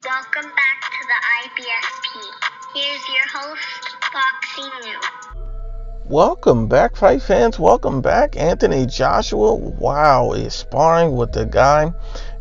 Welcome back to the IBFP. Here's your host, Boxing New. Welcome back, fight fans. Welcome back. Anthony Joshua, wow, is sparring with the guy,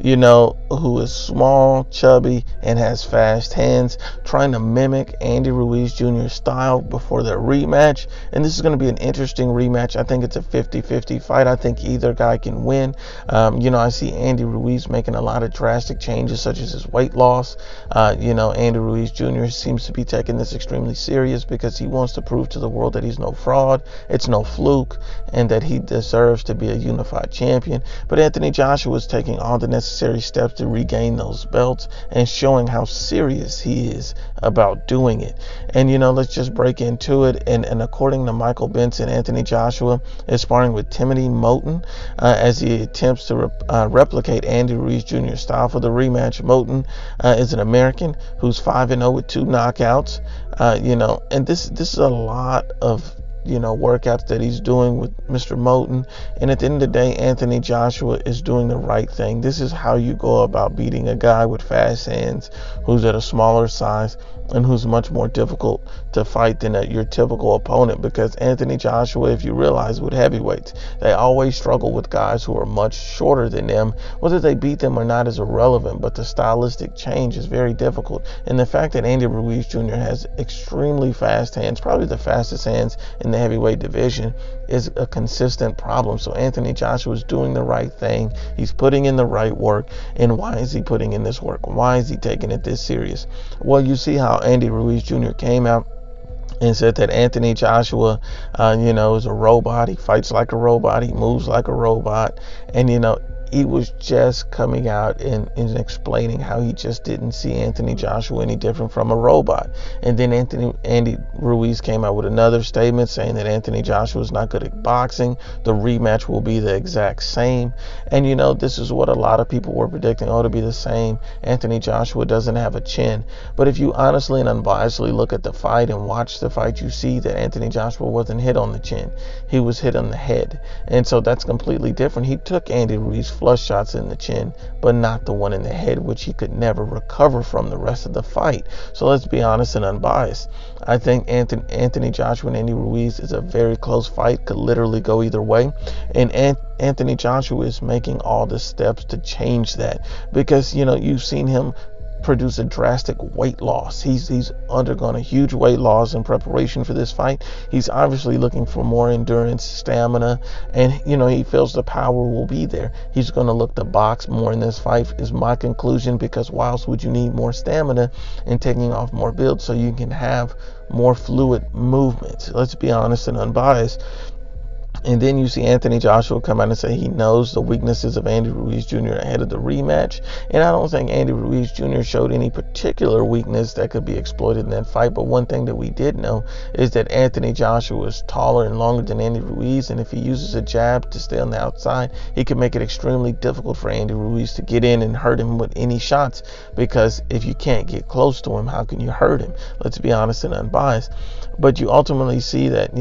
who is small, chubby, and has fast hands, trying to mimic Andy Ruiz Jr.'s style before their rematch. And this is going to be an interesting rematch. I think it's a 50-50 fight. I think either guy can win. I see Andy Ruiz making a lot of drastic changes, such as his weight loss. Andy Ruiz Jr. seems to be taking this extremely serious because he wants to prove to the world that he's no fraud, it's no fluke, and that he deserves to be a unified champion. But Anthony Joshua is taking all the necessary steps to regain those belts and showing how serious he is about doing it. And let's just break into it. And according to Michael Benson, Anthony Joshua is sparring with Timothy Moten as he attempts to replicate Andy Ruiz Jr.'s style for the rematch. Moten is an American who's 5-0 with 2 knockouts. And this is a lot of workouts that he's doing with Mr. Moten. And at the end of the day, Anthony Joshua is doing the right thing. This is how you go about beating a guy with fast hands who's at a smaller size and who's much more difficult to fight than your typical opponent. Because Anthony Joshua, if you realize, with heavyweights, they always struggle with guys who are much shorter than them. Whether they beat them or not is irrelevant, but the stylistic change is very difficult. And the fact that Andy Ruiz Jr. has extremely fast hands, probably the fastest hands in the heavyweight division, is a consistent problem. So Anthony Joshua is doing the right thing. He's putting in the right work. And why is he putting in this work? Why is he taking it this serious? Well, you see how Andy Ruiz Jr. came out and said that Anthony Joshua, is a robot. He fights like a robot. He moves like a robot. And, he was just coming out and explaining how he just didn't see Anthony Joshua any different from a robot. And then Andy Ruiz came out with another statement saying that Anthony Joshua is not good at boxing. The rematch will be the exact same. And, this is what a lot of people were predicting. Oh, to be the same. Anthony Joshua doesn't have a chin. But if you honestly and unbiasedly look at the fight and watch the fight, you see that Anthony Joshua wasn't hit on the chin. He was hit on the head. And so that's completely different. He took Andy Ruiz flush shots in the chin, but not the one in the head, which he could never recover from the rest of the fight. So let's be honest and unbiased. I think Anthony Joshua and Andy Ruiz is a very close fight, could literally go either way. And Anthony Joshua is making all the steps to change that because, you've seen him produce a drastic weight loss. He's undergone a huge weight loss in preparation for this fight. He's obviously looking for more endurance, stamina, and he feels the power will be there. He's going to look to box more in this fight is my conclusion, because why else would you need more stamina and taking off more build so you can have more fluid movements? Let's be honest and unbiased. And then you see Anthony Joshua come out and say he knows the weaknesses of Andy Ruiz Jr. ahead of the rematch. And I don't think Andy Ruiz Jr. showed any particular weakness that could be exploited in that fight. But one thing that we did know is that Anthony Joshua is taller and longer than Andy Ruiz. And if he uses a jab to stay on the outside, he can make it extremely difficult for Andy Ruiz to get in and hurt him with any shots. Because if you can't get close to him, how can you hurt him? Let's be honest and unbiased. But you ultimately see that,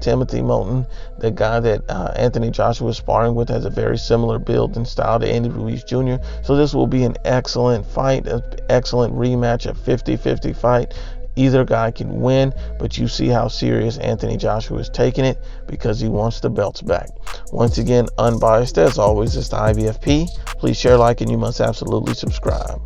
Timothy Moten, the guy that Anthony Joshua is sparring with, has a very similar build and style to Andy Ruiz Jr. So this will be an excellent fight, an excellent rematch, a 50-50 fight. Either guy can win, but you see how serious Anthony Joshua is taking it because he wants the belts back. Once again, unbiased as always, it's the IBFP. Please share, like, and you must absolutely subscribe.